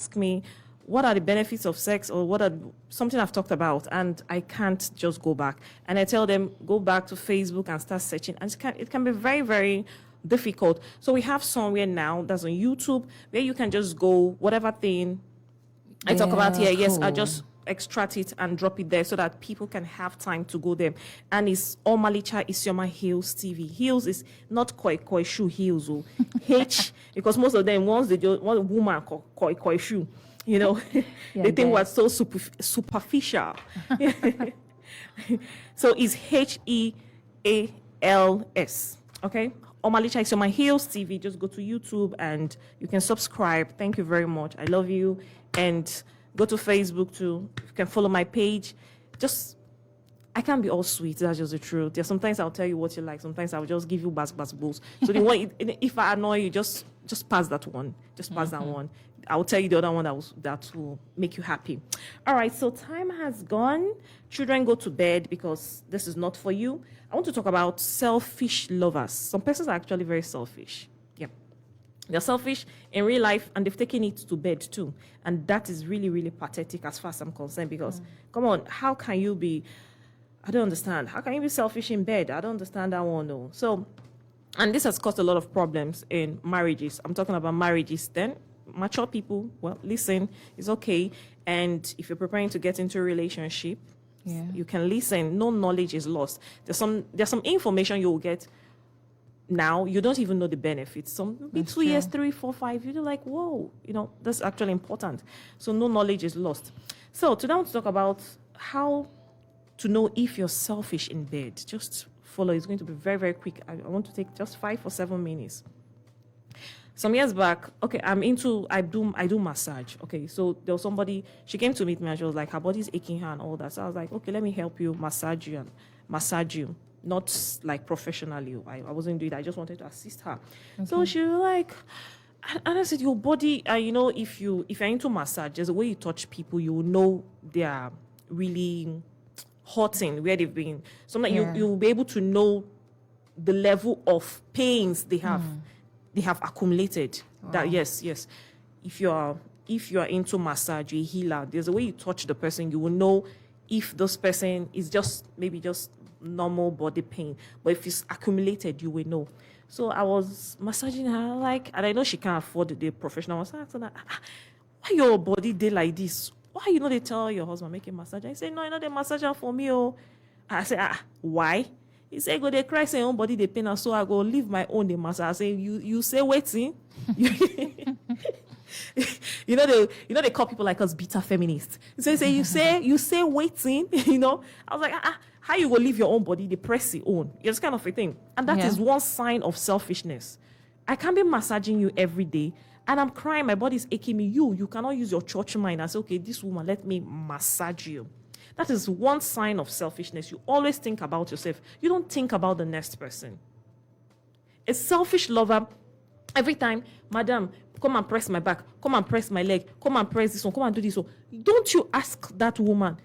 ask me, what are the benefits of sex, or what are something I've talked about, and I can't just go back. And I tell them, go back to Facebook and start searching. And it can be very, very difficult. So we have somewhere now that's on YouTube where you can just go, whatever thing I talk about here, yes, I just extract it and drop it there so that people can have time to go there. And it's Omalicha Isioma Heels TV. Heels is not koi shoe heels, H, because most of them, once they just want a woman koi shoe, you know, they think we're so superficial. So it's HEALS, okay? Omalicha Isioma Heels TV. Just go to YouTube and you can subscribe. Thank you very much. I love you. And go to Facebook too. You can follow my page. I can't be all sweet. That's just the truth. There's sometimes I'll tell you what you like. Sometimes I'll just give you buzz bulls. So the one, if I annoy you, just pass that one. Just pass that one. I'll tell you the other one that will make you happy. All right. So time has gone. Children, go to bed because this is not for you. I want to talk about selfish lovers. Some persons are actually very selfish. They're selfish in real life, and they've taken it to bed too. And that is really, really pathetic as far as I'm concerned, because, come on, how can you be, I don't understand. How can you be selfish in bed? I don't understand that one, no. So, and this has caused a lot of problems in marriages. I'm talking about marriages then. Mature people, well, listen, it's okay. And if you're preparing to get into a relationship, you can listen. No knowledge is lost. There's some information you'll get now, you don't even know the benefits. Some 2 years, 3, 4, 5, you're like, whoa, that's actually important. So no knowledge is lost. So today I want to talk about how to know if you're selfish in bed. Just follow. It's going to be very, very quick. I want to take just 5 or 7 minutes. Some years back, okay, I do massage. Okay, so there was somebody, she came to meet me and she was like, her body's aching her and all that. So I was like, okay, let me help you massage you. Not like professionally. I wasn't doing it. I just wanted to assist her. Okay. So she was like, and I said, your body, if you're into massage, there's a way you touch people, you will know they are really hurting where they've been. So you'll be able to know the level of pains they have accumulated. Wow. That yes. If you are into massage, you're a healer, there's a way you touch the person, you will know if this person is just normal body pain, but if it's accumulated, you will know. So I was massaging her, and I know she can't afford the professional. I was asking her, why your body day like this? Why they tell your husband make a massage? I say, no, I know they massage her for me. I say, why? He say, go they cry, say own body they pain, so I go leave my own the massage. I say, you say waiting. They call people like us beta feminists. So you say waiting. I was like, how you go leave your own body, they press your own? It's kind of a thing. And that is one sign of selfishness. I can't be massaging you every day and I'm crying, my body's aching me. You cannot use your church mind and say, okay, this woman, let me massage you. That is one sign of selfishness. You always think about yourself. You don't think about the next person. A selfish lover, every time, madam, come and press my back, come and press my leg, come and press this one, come and do this one. Don't you ask that woman,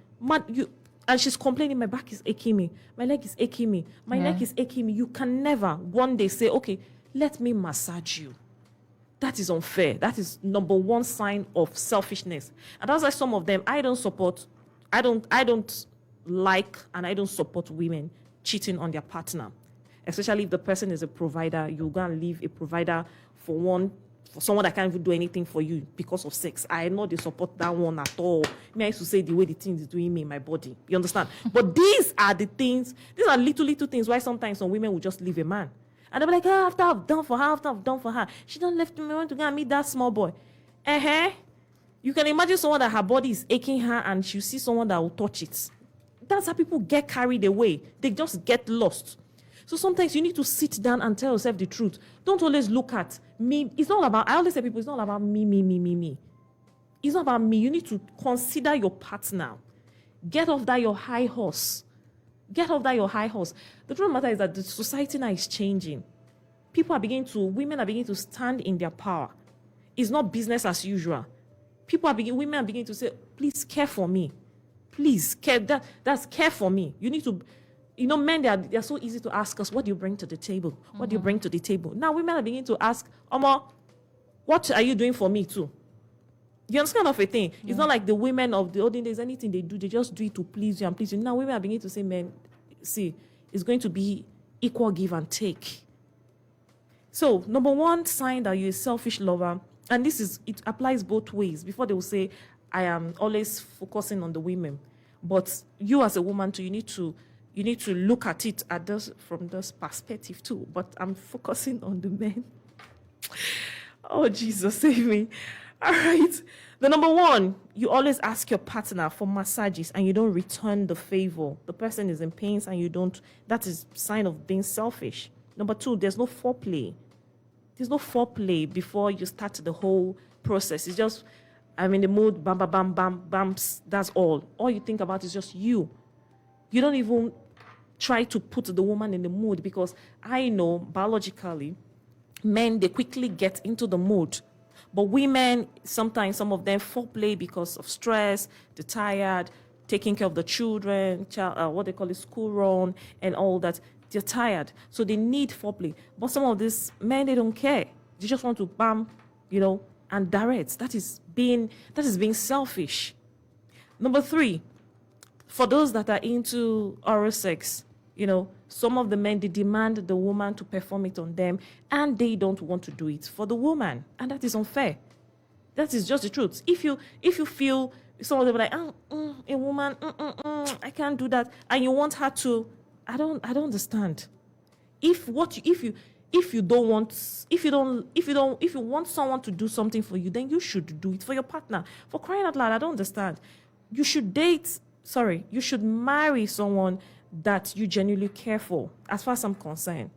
and she's complaining, my back is aching me, my leg is aching me, my neck is aching me. You can never one day say, okay, let me massage you. That is unfair. That is number one sign of selfishness. And that's why some of them, I don't like and I don't support women cheating on their partner. Especially if the person is a provider, you're going to leave a provider for someone that can't even do anything for you because of sex. I know they support that one at all. I used to say the way the thing is doing me in my body. You understand? But these are little things why sometimes some women will just leave a man. And they'll be like, after I've done for her, she don't left me, I want to go and meet that small boy. You can imagine someone that her body is aching her and she see someone that will touch it. That's how people get carried away. They just get lost. So sometimes you need to sit down and tell yourself the truth. Don't always look at me. It's not about, I always say people, it's not about me. It's not about me. You need to consider your partner. Get off that your high horse. The truth of the matter is that the society now is changing. Women are beginning to stand in their power. It's not business as usual. Women are beginning to say, please care for me. Please care. That's care for me. You need to. Men, they're so easy to ask us, what do you bring to the table? What do you bring to the table? Now, women are beginning to ask, Oma, what are you doing for me too? You understand of a thing? It's not like the women of the olden days, anything they do, they just do it to please you and please you. Now women are beginning to say, men, see, it's going to be equal give and take. So, number one sign that you're a selfish lover, and it applies both ways. Before they will say, I am always focusing on the women. But you as a woman too, you need to look at it from this perspective too. But I'm focusing on the men. Oh, Jesus, save me. All right. The number one, you always ask your partner for massages and you don't return the favor. The person is in pain and you don't. That is a sign of being selfish. Number two, there's no foreplay. There's no foreplay before you start the whole process. It's just, I'm in the mood, bam, bam, bam, bam, bams. That's all. All you think about is just you. You don't even try to put the woman in the mood, because I know biologically, men, they quickly get into the mood. But women, sometimes some of them foreplay because of stress, they're tired, taking care of the children, what they call it, school run, and all that. They're tired, so they need foreplay. But some of these men, they don't care. They just want to bam, and direct. That is being selfish. Number three, for those that are into oral sex, some of the men, they demand the woman to perform it on them, and they don't want to do it for the woman, and that is unfair. That is just the truth. If you feel, some of them are like, a woman, I can't do that, and you want her to, I don't understand. If you want someone to do something for you, then you should do it for your partner. For crying out loud, I don't understand. You should marry someone that you genuinely care for. As far as I'm concerned,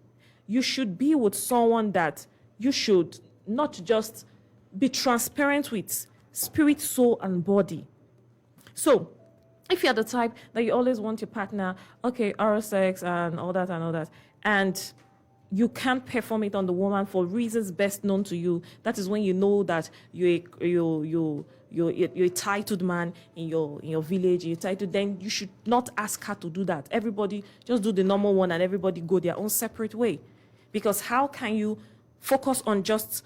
you should be with someone that you should not just be transparent with, spirit, soul, and body. So, if you're the type that you always want your partner, okay, oral sex and all that, and you can't perform it on the woman for reasons best known to you, that is when you know that you're a titled man in your village, then you should not ask her to do that. Everybody just do the normal one and everybody go their own separate way. Because how can you focus on just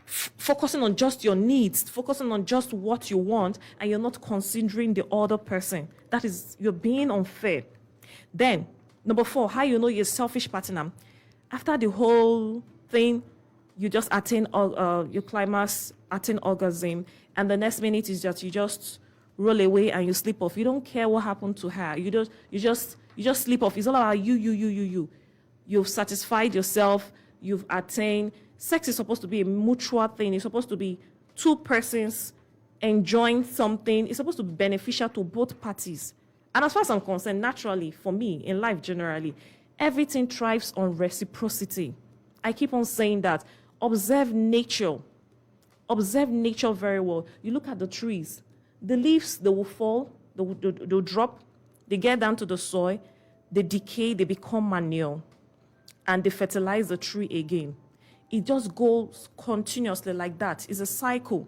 focusing on just your needs, focusing on just what you want, and you're not considering the other person? That is, you're being unfair. Then, number four, how you know you're a selfish partner. After the whole thing, you just attain your climax, attain orgasm, and the next minute is that you just roll away and you sleep off. You don't care what happened to her. You just sleep off. It's all about you. You've satisfied yourself. You've attained. Sex is supposed to be a mutual thing. It's supposed to be two persons enjoying something. It's supposed to be beneficial to both parties. And as far as I'm concerned, naturally, for me, in life generally, everything thrives on reciprocity. I keep on saying that. Observe nature very well. You look at the trees. The leaves, they will fall, they'll drop, they get down to the soil, they decay, they become manure, and they fertilize the tree again. It just goes continuously like that. It's a cycle.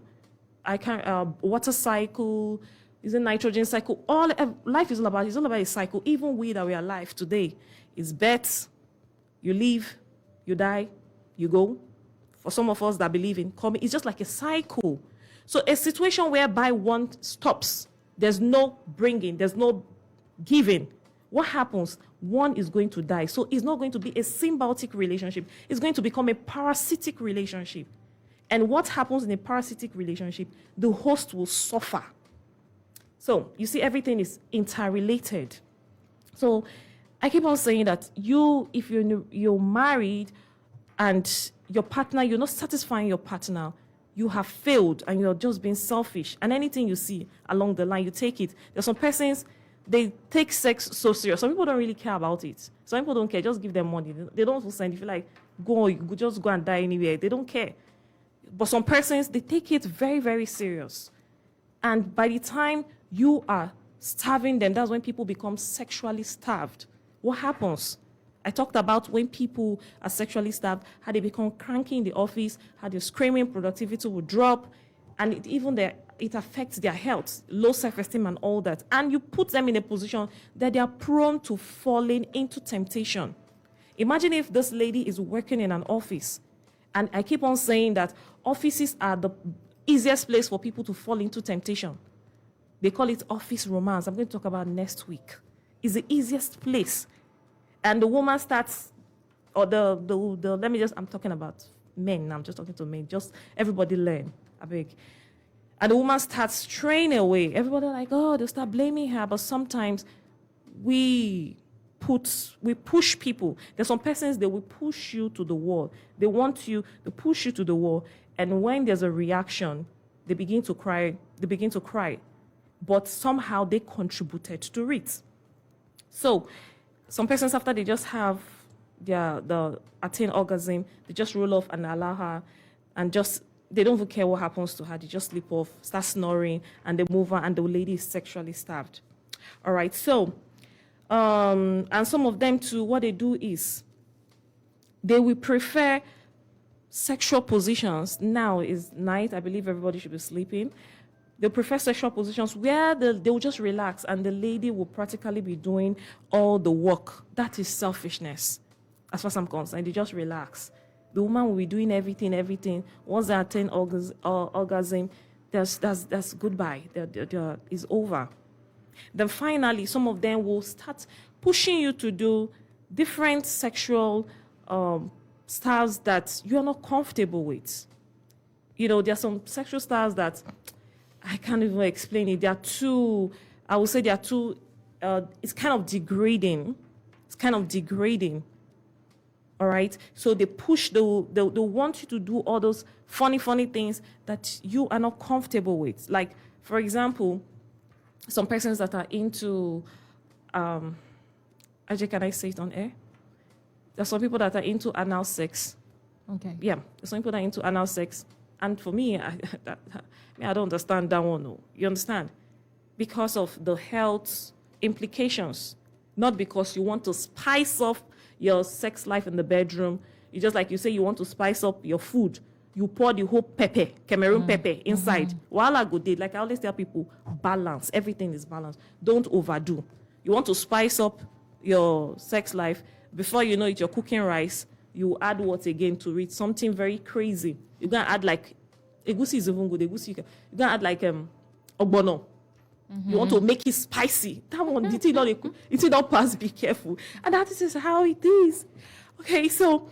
Water cycle, is a nitrogen cycle. Life is all about a cycle. Even we that we are alive today, it's birth, you live, you die, you go. For some of us that believe in coming, it's just like a cycle. So a situation whereby one stops, there's no bringing, there's no giving. What happens? One is going to die. So it's not going to be a symbiotic relationship. It's going to become a parasitic relationship. And what happens in a parasitic relationship? The host will suffer. So you see, everything is interrelated. So I keep on saying that if you're married and your partner, you're not satisfying your partner, you have failed and you're just being selfish. And anything you see along the line, you take it. There's some persons, they take sex so serious. Some people don't really care about it. Some people don't care. Just give them money. They don't also send. If you like, just go and die anywhere. They don't care. But some persons, they take it very, very serious. And by the time you are starving them, that's when people become sexually starved. What happens? I talked about when people are sexually starved, how they become cranky in the office, how their screaming, productivity will drop, and it affects their health, low self-esteem and all that. And you put them in a position that they are prone to falling into temptation. Imagine if this lady is working in an office, and I keep on saying that offices are easiest place for people to fall into temptation. They call it office romance. I'm going to talk about next week. It's the easiest place. And the woman starts, or I'm talking about men. I'm just talking to men. Just everybody learn. I beg. And the woman starts straying away. Everybody like, oh, they'll start blaming her. But sometimes we push people. There's some persons that will push you to the wall. They want you to push you to the wall. And when there's a reaction, they begin to cry. But somehow they contributed to it. So some persons, after they just have the attain orgasm, they just roll off and allow her, and just they don't even care what happens to her. They just sleep off, start snoring, and they move on, and the lady is sexually starved. All right, so and some of them too, what they do is they will prefer sexual positions. Now is night. I believe everybody should be sleeping. They prefer sexual positions where they will just relax and the lady will practically be doing all the work. That is selfishness. As far as I'm concerned, they just relax. The woman will be doing everything. Once they attain orgasm, that's goodbye. It's over. Then finally, some of them will start pushing you to do different sexual styles that you are not comfortable with. You know, there are some sexual styles that I can't even explain it. it's kind of degrading. All right? So they want you to do all those funny things that you are not comfortable with. Like, for example, some persons that are into, Ajay, can I say it on air? There's some people that are into anal sex. Okay. Yeah, there's some people that are into anal sex. And for me, I don't understand that one. No. You understand? Because of the health implications, not because you want to spice up your sex life in the bedroom. You just like you say you want to spice up your food. You pour the whole Cameroon pepper inside. While I go date, like I always tell people, balance. Everything is balanced. Don't overdo. You want to spice up your sex life. Before you know it, you're cooking rice. You add what again to it? Something very crazy. You're going to add like, egusi is even good. Egusi, you're going to add like ogbono. You want to make it spicy. That one, it not pass, be careful. And that is how it is. Okay, so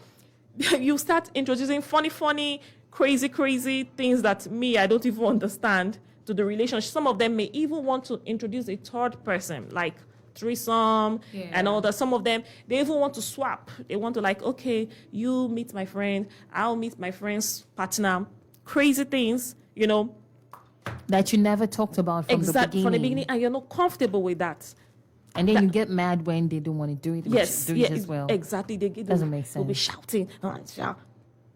you start introducing funny, crazy things that I don't even understand to the relationship. Some of them may even want to introduce a third person, like threesome and all that. Some of them, they even want to swap. They want to like, okay, you meet my friend, I'll meet my friend's partner. Crazy things, that you never talked about from the beginning. And you're not comfortable with that. And then you get mad when they don't want to do it. Yes, as well. Exactly. Doesn't make sense. They'll be shouting.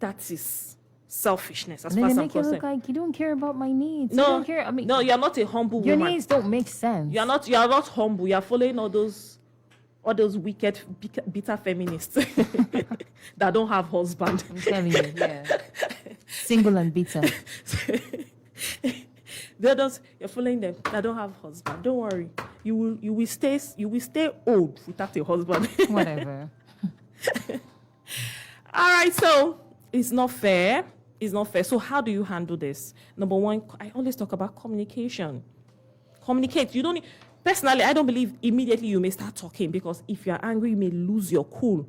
That is selfishness. As and far then as they I'm make it look concerned. like you don't care about my needs. No, you don't care. no, you're not a humble your woman. Needs don't make sense. You are not humble. You are following all those wicked, bitter feminists that don't have husband. I'm telling you, single and bitter. You're following them. That don't have husband. Don't worry. You will stay old without a husband. Whatever. All right. So it's not fair. So how do you handle this? Number one, I always talk about communication. Communicate. You don't need. Personally, I don't believe immediately you may start talking, because if you're angry, you may lose your cool.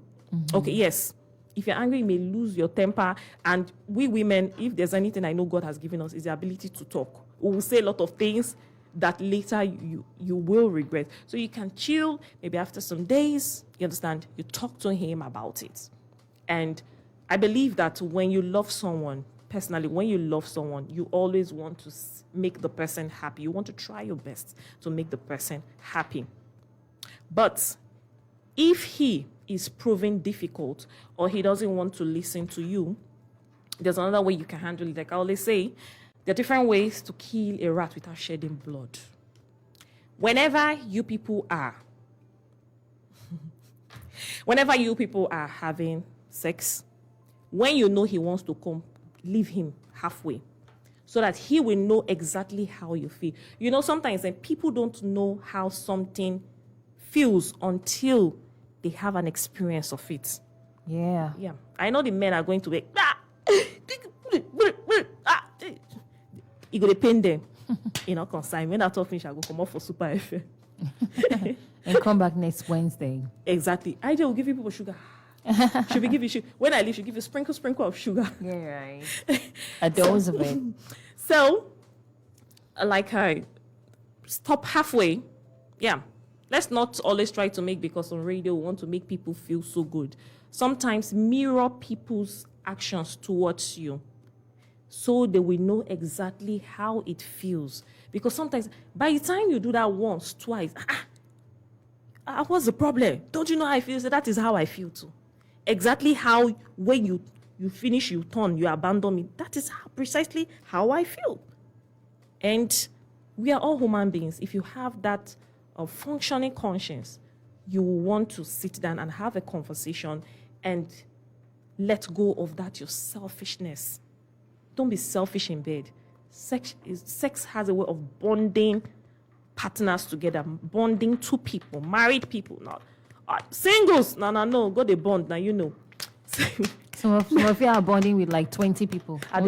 Okay, yes. If you're angry, you may lose your temper. And we women, if there's anything I know God has given us, is the ability to talk. We will say a lot of things that later you will regret. So you can chill, maybe after some days, you understand, you talk to him about it. And I believe that when you love someone, personally, when you love someone, you always want to make the person happy. You want to try your best to make the person happy. But if he is proving difficult or he doesn't want to listen to you, there's another way you can handle it. Like I always say, there are different ways to kill a rat without shedding blood. Whenever you people are having sex, when you know he wants to come, leave him halfway so that he will know exactly how you feel. Sometimes people don't know how something feels until they have an experience of it. Yeah. I know the men are going to be, it go dey pain them. Consign. When I talk finish, I go come up for Super FM. And come back next Wednesday. Exactly. I will give you people sugar. Should we give you sugar? When I leave, she'll give you sprinkle of sugar. Yeah, right. A dose of it. So, like I stop halfway. Yeah. Let's not always try to make, because on radio we want to make people feel so good. Sometimes mirror people's actions towards you so they will know exactly how it feels. Because sometimes by the time you do that once, twice, what's the problem? Don't you know how I feel? So that is how I feel too. Exactly how when you finish, you turn, you abandon me. That is precisely how I feel. And we are all human beings. If you have that functioning conscience, you will want to sit down and have a conversation and let go of that, your selfishness. Don't be selfish in bed. Sex has a way of bonding partners together, bonding two people, married people. Not singles. No. Go the bond now, you know. Some of you are bonding with like 20 people. I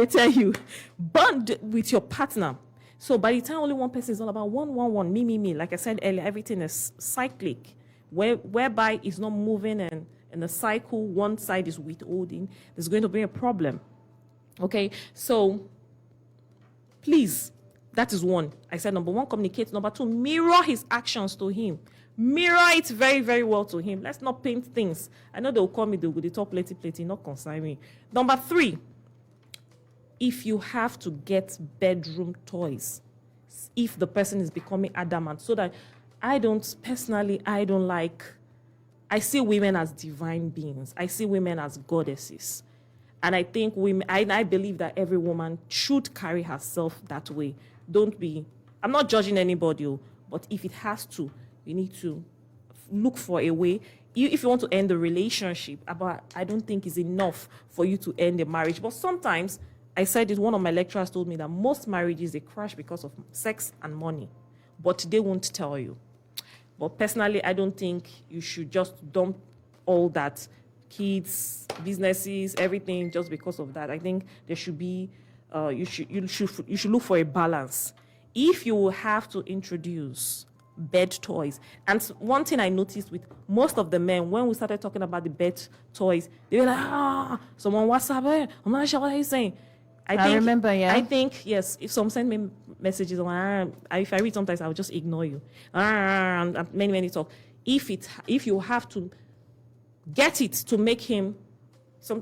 tell you, bond with your partner. So by the time only one person is all about one, me. Like I said earlier, everything is cyclic, whereby it's not moving, and in the cycle, one side is withholding. There's going to be a problem. Okay, so please, that is one. I said number one, communicate. Number two, mirror his actions to him. Mirror it very, very well to him. Let's not paint things. I know they'll call me the top platy, not concern me. Number three, if you have to get bedroom toys, if the person is becoming adamant, so that I don't like, I see women as divine beings. I see women as goddesses. And I think I believe that every woman should carry herself that way. I'm not judging anybody, but if it has to, you need to look for a way. If you want to end the relationship, but I don't think it's enough for you to end a marriage. But sometimes, I said it, one of my lecturers told me that most marriages, they crash because of sex and money, but they won't tell you. But personally, I don't think you should just dump all that, kids, businesses, everything, just because of that. I think there should be, you should look for a balance. If you will have to introduce bed toys, and one thing I noticed with most of the men, when we started talking about the bed toys, they were like, someone WhatsApp, I'm not sure what he's saying. I remember, yeah. I think, yes, if some send me messages, if I read sometimes, I'll just ignore you. And many talk. If you have to get it to make him,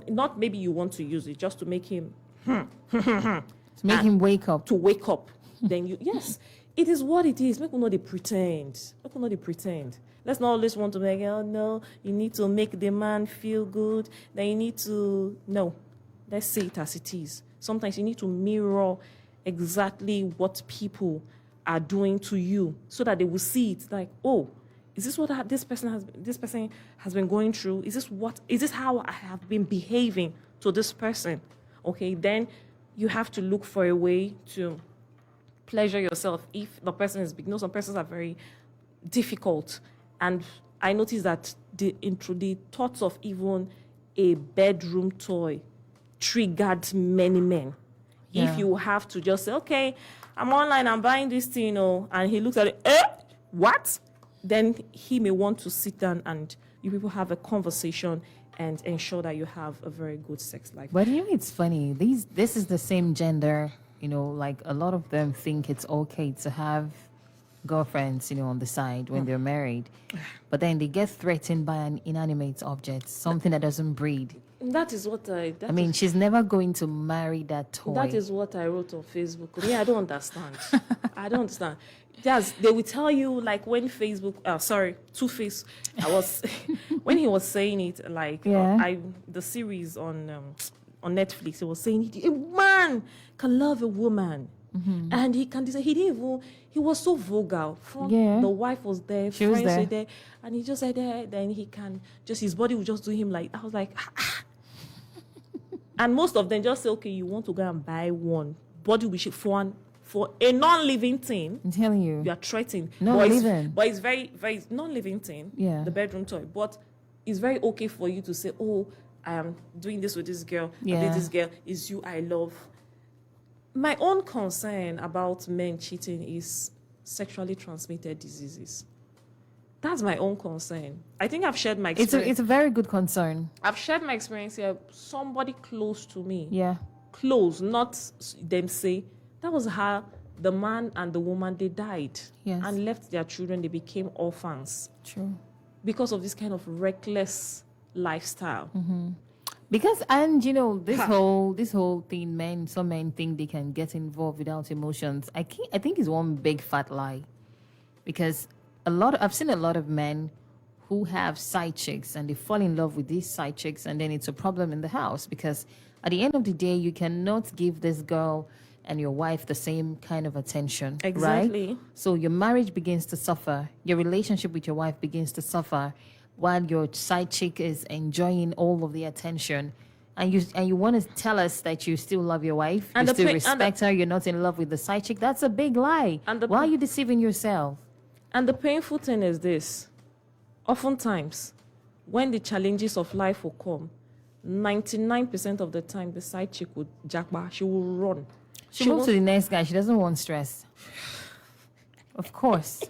not maybe you want to use it, just to make him, to make him wake up. To wake up. Then yes, it is what it is. Make not they pretend. Let's not always want to make, oh no, you need to make the man feel good. Then you need to, no. Let's say it as it is. Sometimes you need to mirror exactly what people are doing to you so that they will see it like, oh, is this what this person has been going through? Is this how I have been behaving to this person? Okay, then you have to look for a way to pleasure yourself. If the person is big, some persons are very difficult, and I noticed that the thoughts of even a bedroom toy triggered many men. Yeah. If you have to just say, okay, I'm online, I'm buying this thing, and he looks at it, what? Then he may want to sit down and you people have a conversation and ensure that you have a very good sex life. But it's funny. This is the same gender, like a lot of them think it's okay to have girlfriends, on the side when they're married. But then they get threatened by an inanimate object, something that doesn't breathe. That is what she's never going to marry that toy. That is what I wrote on Facebook. Yeah, I don't understand. I don't understand. Yes, they will tell you, like when Two-Face, when he was saying it, like the series on Netflix, he was saying a man can love a woman. Mm-hmm. And he can decide. He was so vulgar. The wife was there, she was there. Were there, and he just said that. Then he can his body would just do him like. I was like, And most of them just say, okay, you want to go and buy one body which for a non-living thing. I'm telling you, you are threatening. Non-living, but it's very, very non-living thing. Yeah, the bedroom toy, but it's very okay for you to say, oh, I am doing this with this girl. Yeah, this girl is you I love. My own concern about men cheating is sexually transmitted diseases. That's my own concern. I think I've shared my experience. It's a very good concern. I've shared my experience here. Somebody close to me, Yeah. close, not them say, that was how the man and the woman, they died Yes. and left their children. They became orphans True. because of this kind of reckless lifestyle. Because and you know this Ha. whole thing, some men think they can get involved without emotions. I think is one big fat lie. Because I've seen a lot of men who have side chicks and they fall in love with these side chicks, and then it's a problem in the house because at the end of the day you cannot give this girl and your wife the same kind of attention. Exactly. Right? So your marriage begins to suffer, your relationship with your wife begins to suffer while your side chick is enjoying all of the attention. And you want to tell us that you still love your wife, And you the still pa- and respect her, you're not in love with the side chick. That's a big lie. And the Why pa- are you deceiving yourself? And the painful thing is this. Oftentimes, when the challenges of life will come, 99% of the time, the side chick would jackba. She will run. She moves won't- to the next guy. She doesn't want stress. Of course.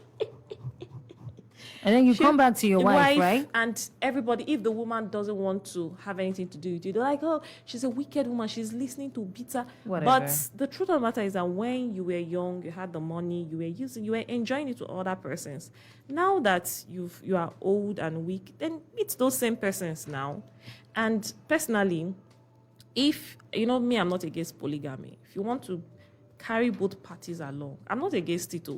And then you She- come back to your wife, right? And everybody, if the woman doesn't want to have anything to do with you, they're like, oh, she's a wicked woman. She's listening to bitter. Whatever. But the truth of the matter is that when you were young, you had the money, you were enjoying it to other persons. Now that you are old and weak, then meet those same persons now. And personally, if, me, I'm not against polygamy. If you want to carry both parties along, I'm not against it.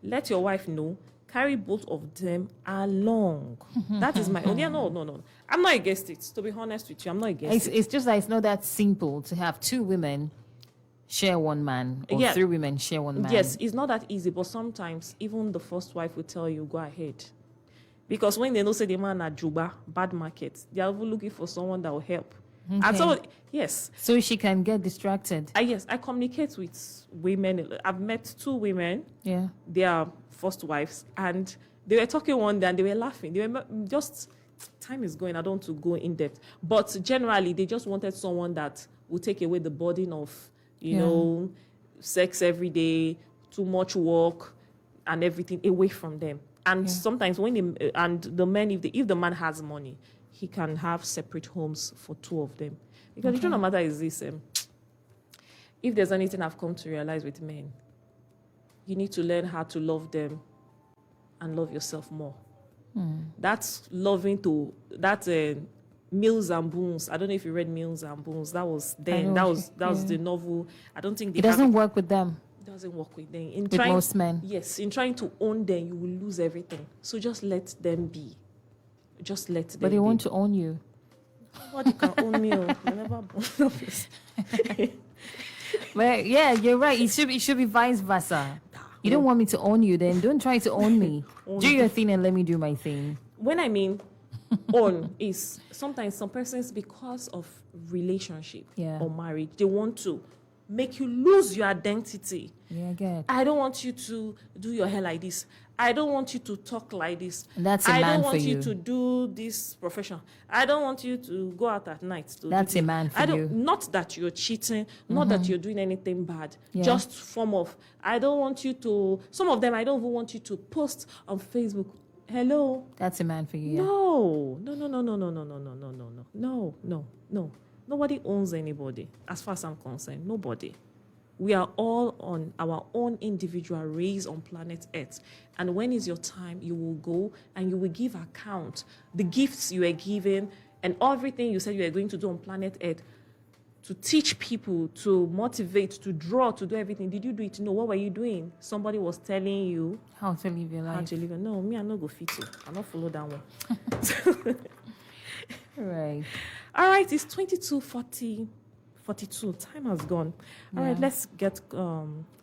Let your wife know. Carry both of them along. That is my own. Yeah, no. I'm not against it. To be honest with you, I'm not against it. It's just that it's not that simple to have two women share one man or Yeah. three women share one man. Yes, it's not that easy, but sometimes even the first wife will tell you, go ahead. Because when they know say the man at Juba, bad market, they are even looking for someone that will help. And Okay. so, yes, So she can get distracted. I communicate with women. I've met two women. Yeah. They are first wives, and they were talking one day and they were laughing. They were just, time is going, I don't want to go in depth, but generally they just wanted someone that would take away the burden of sex every day, too much work and everything away from them. And sometimes when the men, if the man has money, he can have separate homes for two of them. Because the truth of the matter is this: if there's anything I've come to realize with men, you need to learn how to love them and love yourself more. That's loving Mills and Boons. I don't know if you read Mills and Boons. That was then. That was the novel. I don't think It doesn't work with them. it doesn't work with them. With most men. Yes, in trying to own them, you will lose everything. So just let them be. Just let them. But they be. want to own you. Nobody can own me. You never born. But yeah, you're right. It should be vice versa. You don't want me to own you, then don't try to own me. Do your thing and let me do my thing. When I mean own is sometimes some persons, because of relationship or marriage, they want to make you lose your identity. Yeah, I get. I don't want you to do your hair like this. I don't want you to talk like this. And that's a I man don't want for you you. to do this profession. I don't want you to go out at night. To That's do a this. man for I don't, you. Not that you're cheating, not that you're doing anything bad. Yeah. Just form of, I don't want you to, some of them, I don't even want you to post on Facebook. Hello? That's a man for you. Yeah. No. Nobody owns anybody, as far as I'm concerned. Nobody. We are all on our own individual race on planet Earth. And when is your time, you will go and you will give account. The gifts you were given and everything you said you were going to do on planet Earth, to teach people, to motivate, to draw, to do everything. Did you do it? No. What were you doing? Somebody was telling you How to live your how life. to live. No, me, I not go fit you. I not follow that one. Right. All right, it's 22:42. Time has gone. All right, Yeah. let's get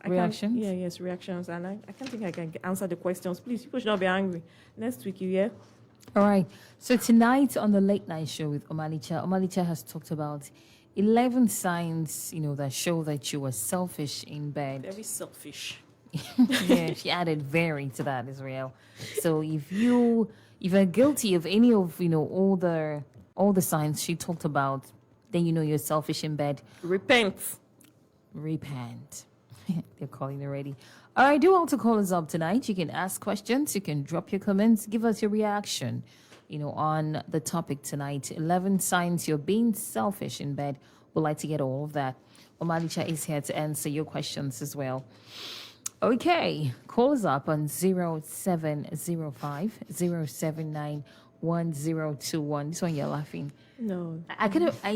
Reactions? Yes, reactions. And I can't think I can answer the questions. Please, people should not be angry. Next week, you hear? All right. So tonight on the late night show with Omalicha has talked about 11 signs, that show that you are selfish in bed. Very selfish. Yeah, she added very to that as well. So if you're guilty of any of all the signs she talked about, then you're selfish in bed. Repent. repent. They're calling already. All right, do want to call us up tonight. You can ask questions. You can drop your comments. Give us your reaction, on the topic tonight. 11 signs you're being selfish in bed. We'd like to get all of that. Omalicha is here to answer your questions as well. Okay, call us up on 0705 079 1021. This one you're laughing. No.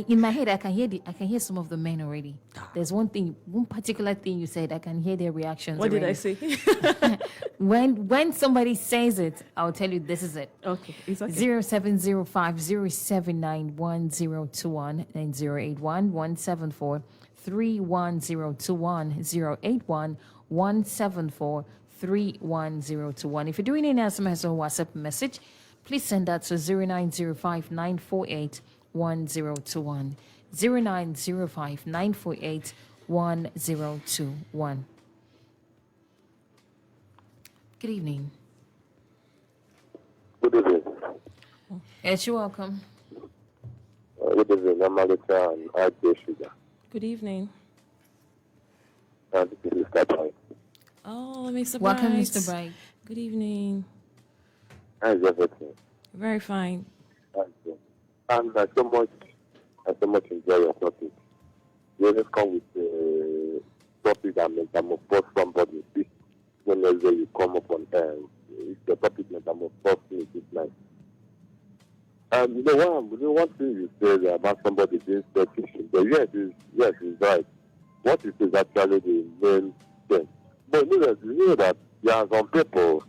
In my head I can hear some of the men already. There's one particular thing you said. I can hear their reactions. What already. did I say? When somebody says it, I'll tell you this is it. Okay, it's okay. 0705 079 1021 and 081 174 31021 081 174 31021. If you're doing an SMS or WhatsApp message, please send that to 0905 948 1021. 0905 948 1021. Good evening. Good evening. Yes, you're welcome. Good evening. I'm Malika and RJ Sugar. Good evening. And this is Mr. Bright. Oh, Mr. Welcome, Bright. Mr. Bright. Good evening. How is everything? Very fine. Thank you. And I so much enjoy your topic. You always come with a topic that metamorphose somebody. Whenever you come up on air, if the topic metamorphose me, it's nice. And one thing you said about somebody being selfish, but yes, it's right. What it is actually the main thing. But you know that there are some people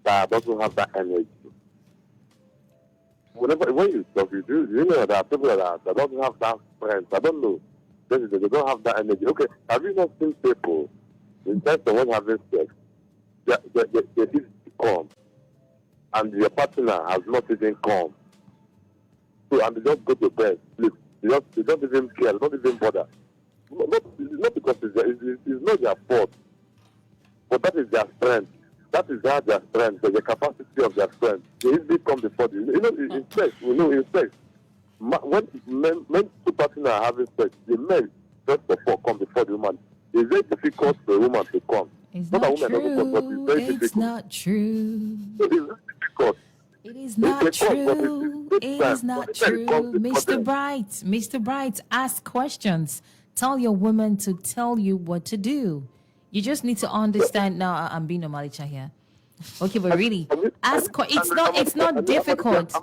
that doesn't have that energy. When you talk, you know that people that don't have that strength. I don't know. They don't have that energy. Okay, have you not seen people in terms of when having sex, they did come, and your partner has not even come. So, and they just go to bed, sleep. They don't even care, they don't even bother. Not because it's not their fault, but that is their strength. That is their strength, the capacity of their strength. They easily come before you. In sex, in sex, when two partners are having sex, the men first of all come before the woman. It's very difficult for a woman to come. It's not true. It's not true. It is very difficult. It is not true. It is not true. Mr. Bright, ask questions. Tell your woman to tell you what to do. You just need to understand. Now I'm being a Malicha here. Okay, but really, ask. It's not difficult.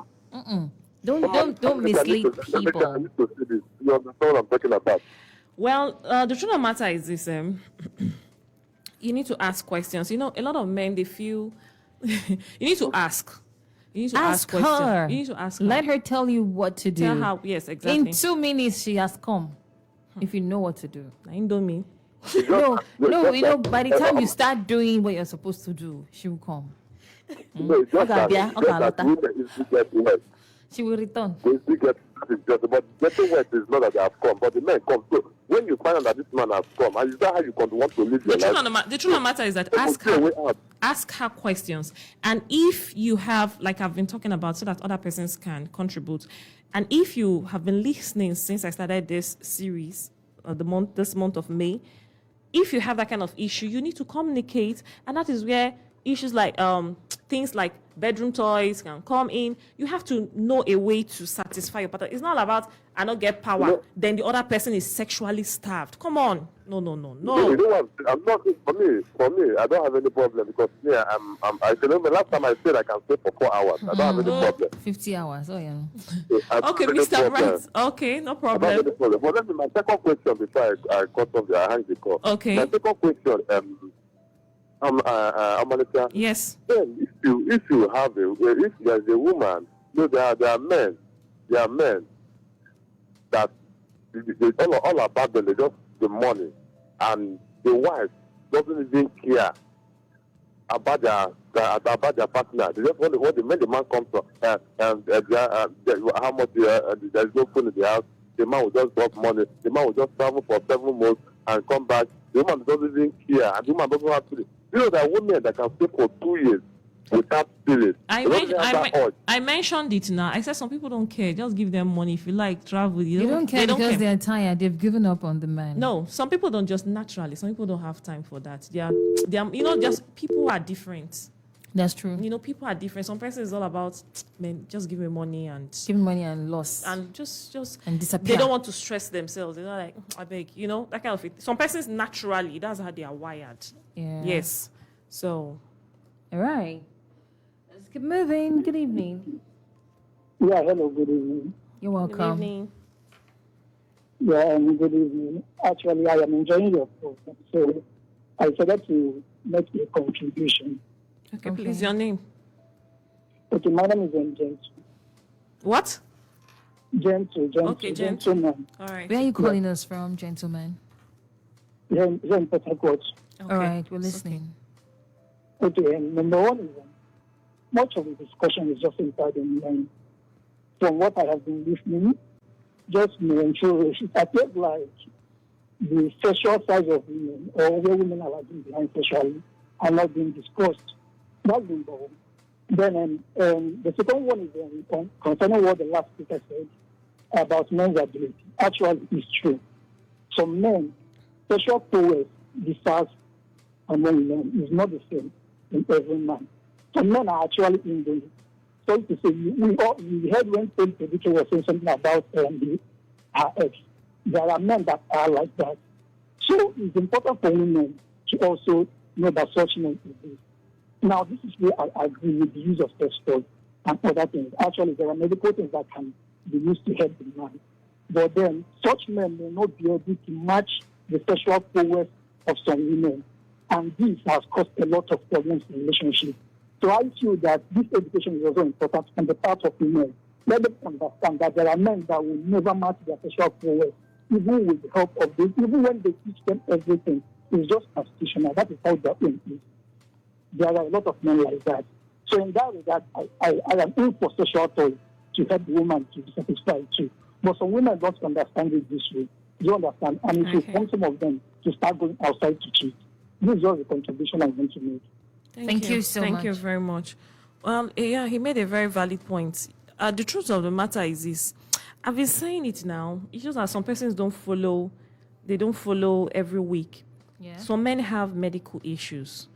Don't mislead people. I need to see this. You understand what I'm talking about? Well, the truth of the matter is this: you need to ask questions. A lot of men, they feel you need to ask. You need to ask questions. Her. You need to ask her. Let her tell you what to do. Tell her, yes, exactly. In 2 minutes, she has come. If you know what to do. Indomie. No. By the time you start doing what you're supposed to do, she will come. She will return. But getting wet is not that they have come, but the men come. So when you find out that this man has come, and is that how you want to live your life? The truth of the matter is that ask her questions. And if you have, like I've been talking about, so that other persons can contribute, and if you have been listening since I started this series, this month of May, if you have that kind of issue, you need to communicate, and that is where issues like things like bedroom toys can come in. You have to know a way to satisfy your partner. It's not about I don't get power, then the other person is sexually starved. Come on, no. You know what? I'm not for me. I don't have any problem because I remember last time I said I can stay for 4 hours. I don't have any problem. 50 hours. Oh yeah. Okay, Mr. Bright. Okay, no problem. I don't have any problem. But then my second question before I cut off I hang the call. Okay. My second question, Amalika. Yes. Then if you have if there's a woman, there are men that all about them, they just the money, and the wife doesn't even care about their partner. They just want when the man comes to how much there's no food in the house. The man will just drop money. The man will just travel for 7 months and come back. The woman doesn't even care, and the woman doesn't have to. There are women that can stay for 2 years without spirit. I, They don't men- have I, that men- urge. I mentioned it now. I said some people don't care. Just give them money. If you like, travel. You don't care they don't because care. they're tired. They've given up on the man. No, some people don't just naturally. Some people don't have time for that. They are, just people are different. That's true. People are different. Some person is all about, man, just give me money and Give money and loss just and disappear. they don't want to stress themselves. They're not like, I beg, that kind of it. Some persons naturally, that's how they are wired. Yeah. Yes. So, All right. Let's keep moving. Good evening. Yeah, hello, good evening. You're good welcome. evening. Yeah, good evening. Actually, I am enjoying your program, so I decided to make a contribution. Okay, Okay. please, your name. Okay, my name is Gentle. What? Gentle, Okay, Gentle. gentleman. All right. Where are you calling us from, gentlemen? Here in Port Harcourt. Okay. All right, we're It's listening. Okay, and number one is much of the discussion is just inside the mind. From what I have been listening, just it appears like the sexual size of women or where women are lagging behind sexually are not being discussed. That's number one. Then the second one is concerning what the last speaker said about men's ability. Actually, it's true. Some men, sexual prowess differs among men. It's not the same in every man. Some men are actually indolent. So to say, we heard when Paul Pedicure was saying something about her ex. There are men that are like that. So it's important for women to also know that such men exist. Now, this is where I agree with the use of sex toys and other things. Actually, there are medical things that can be used to help the man. But then, such men may not be able to match the sexual prowess of some women. And this has caused a lot of problems in relationships. So I feel that this education is also important on the part of women. Let them understand that there are men that will never match their sexual prowess, even with the help of this, even when they teach them everything. It's just constitutional. That is how their aim is. There are a lot of men like that. So in that regard, I am in for sexual toys to help the woman to be satisfied too. But some women don't understand it this way. You understand? And it will want some of them to start going outside to cheat. This is just the contribution I want to make. Thank you so Thank much. you very much. Well, yeah, he made a very valid point. The truth of the matter is this. I've been saying it now. It's just that some persons don't follow. They don't follow every week. Yeah. Some men have medical issues.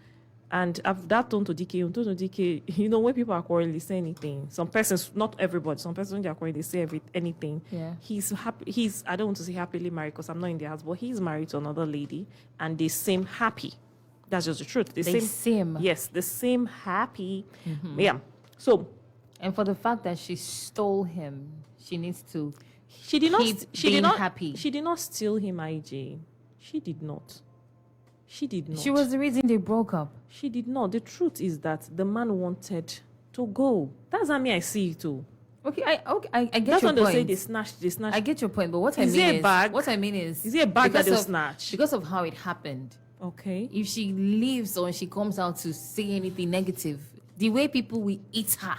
And I've that turned to DK, when people are quarreling, they say anything. Some persons, not everybody, some persons when they are quarreling, they say anything. Yeah. He's happy. I don't want to say happily married because I'm not in the house, but he's married to another lady and they seem happy. That's just the truth. They seem. Yes, they seem happy. Yeah. So And for the fact that she stole him, she needs to. she did not. Keep She being did not. happy. She did not steal him, IJ. She did not. She did not. She was the reason they broke up. She did not. The truth is that the man wanted to go. That's how I see it too. Okay, I get That's your when they say point. they snatched. I get your point, but what I Is mean it a bag? what I mean is Is it a bag that because they'll of- snatch? Because of how it happened. Okay. If she leaves or she comes out to say anything negative, the way people will eat her,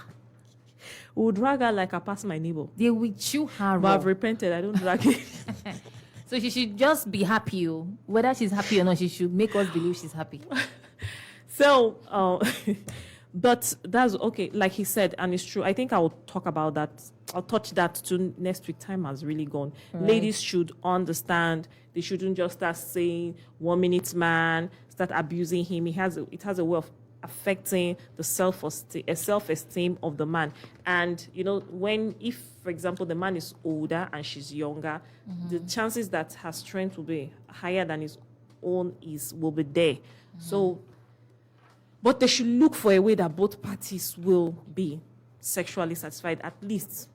We would drag her like I pass my neighbor. they will chew her But raw. I've repented. I don't drag it. So she should just be happy. Oh. Whether she's happy or not, she should make us believe she's happy. So, but that's okay. Like he said, and it's true. I think I will talk about that. I'll touch that too next week. Time has really gone. Ladies should understand. They shouldn't just start saying 1 minute man, start abusing him. It has a way of affecting the self-esteem of the man. And if for example the man is older and she's younger, the chances that her strength will be higher than his own will be there. So, but they should look for a way that both parties will be sexually satisfied, at least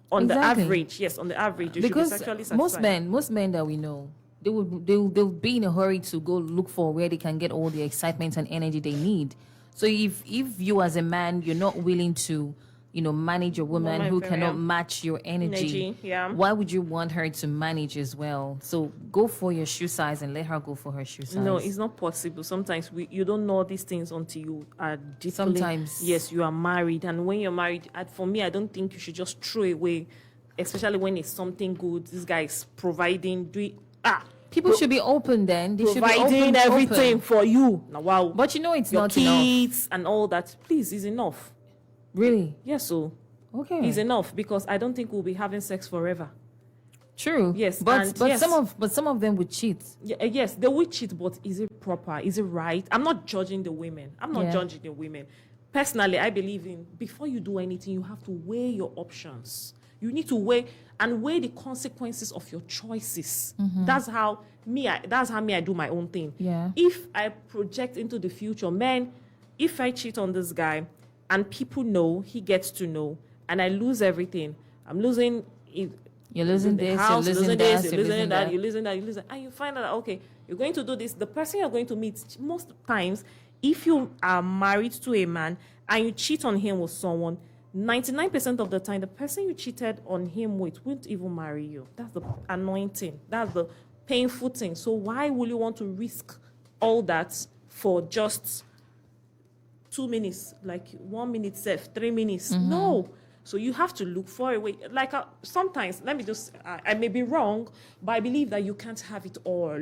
on Exactly. the average. Yes, on the average, you should be Because sexually satisfied. most men that we know, they'll be in a hurry to go look for where they can get all the excitement and energy they need. So if you as a man, you're not willing to, manage a woman who very cannot well. match your energy, yeah. why would you want her to manage as well? So go for your shoe size and let her go for her shoe size. No, it's not possible. Sometimes you don't know these things until you are deeply. Sometimes. Yes, you are married, and when you're married, for me, I don't think you should just throw away, especially when it's something good. This guy is providing. People should be open then. They should be providing open, everything open. for you. Now, wow. But you know it's your not enough. kids and all that, please, is enough. Really? Yes, so Okay. is enough, because I don't think we'll be having sex forever. True. Yes, But and but yes. some of them would cheat. Yes, they will cheat, but is it proper? Is it right? I'm not judging the women. I'm not Yeah. judging the women. Personally, I believe in before you do anything, you have to weigh your options. You need to weigh the consequences of your choices. That's how I do my own thing. Yeah. If I project into the future, man, if I cheat on this guy and people know, he gets to know, and I lose everything, I'm losing it. You're losing The this, house, you're you're losing losing that, this, you're losing that, you're losing that, you're losing, and you find out, okay, you're going to do this. The person you're going to meet, most times, if you are married to a man and you cheat on him with someone, 99% of the time, the person you cheated on him with won't even marry you. That's the anointing. That's the painful thing. So why will you want to risk all that for just 2 minutes, like 1 minute, 3 minutes? No. So you have to look for a way. Like sometimes, I may be wrong, but I believe that you can't have it all.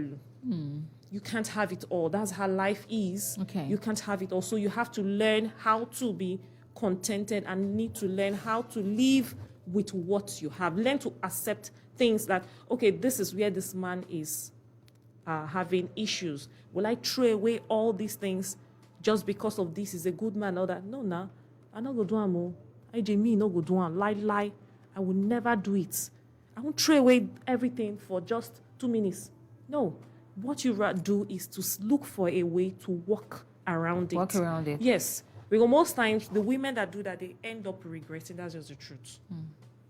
You can't have it all. That's how life is. Okay. You can't have it all. So you have to learn how to be contented and need to learn how to live with what you have. Learn to accept things that, okay, this is where this man is having issues. Will I throw away all these things just because of this is a good man or that? No, nah. I no go do am. Me no go do am. Lie. I will never do it. I won't throw away everything for just 2 minutes. No. What you do is to look for a way to walk around it. Walk around it. Yes. Because most times the women that do that, they end up regretting. That's just the truth.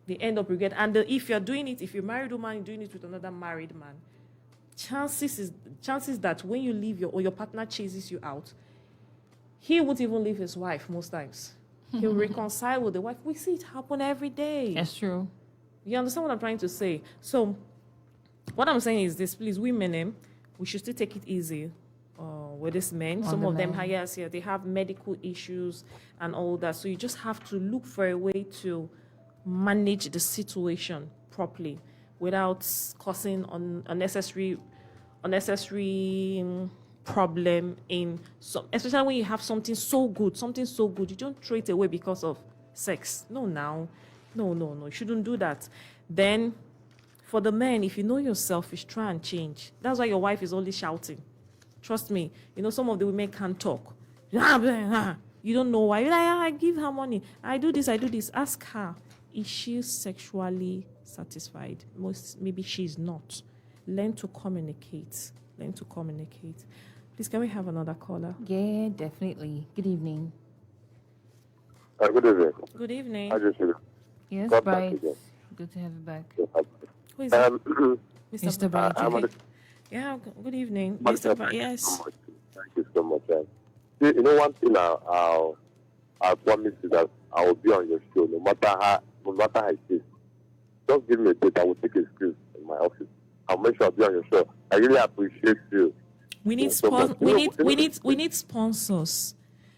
They end up regretting. And if you're doing it, if you're a married woman, you're doing it with another married man, chances that when you leave your partner chases you out, he won't even leave his wife most times. He'll reconcile with the wife. We see it happen every day. That's true. You understand what I'm trying to say? So what I'm saying is this, please, women, we should still take it easy with these men. On Some the of them, men. yes, they have medical issues and all that. So you just have to look for a way to manage the situation properly without causing unnecessary problem in some, especially when you have something so good, you don't throw it away because of sex. No, you shouldn't do that. Then for the men, if you know you're selfish, try and change. That's why your wife is always shouting. Trust me, some of the women can't talk. You don't know why. You're like, I give her money, I do this. Ask her, is she sexually satisfied? Maybe she's not. Learn to communicate. Please, can we have another caller? Yeah, definitely. Good evening. Good evening. Good evening. I just Yes, Got back Bright. again. Good to have you back. Who is that? Mr. Bright. I'm on the Yeah, good evening. Thank Mr. Ba- you yes. so much. Thank you so much. See, one thing I'll promise you that I will be on your show no matter how it is. Just give me a date. I will take a script in my office. I'll make sure I'll be on your show. I really appreciate you. We need so much. we need sponsors.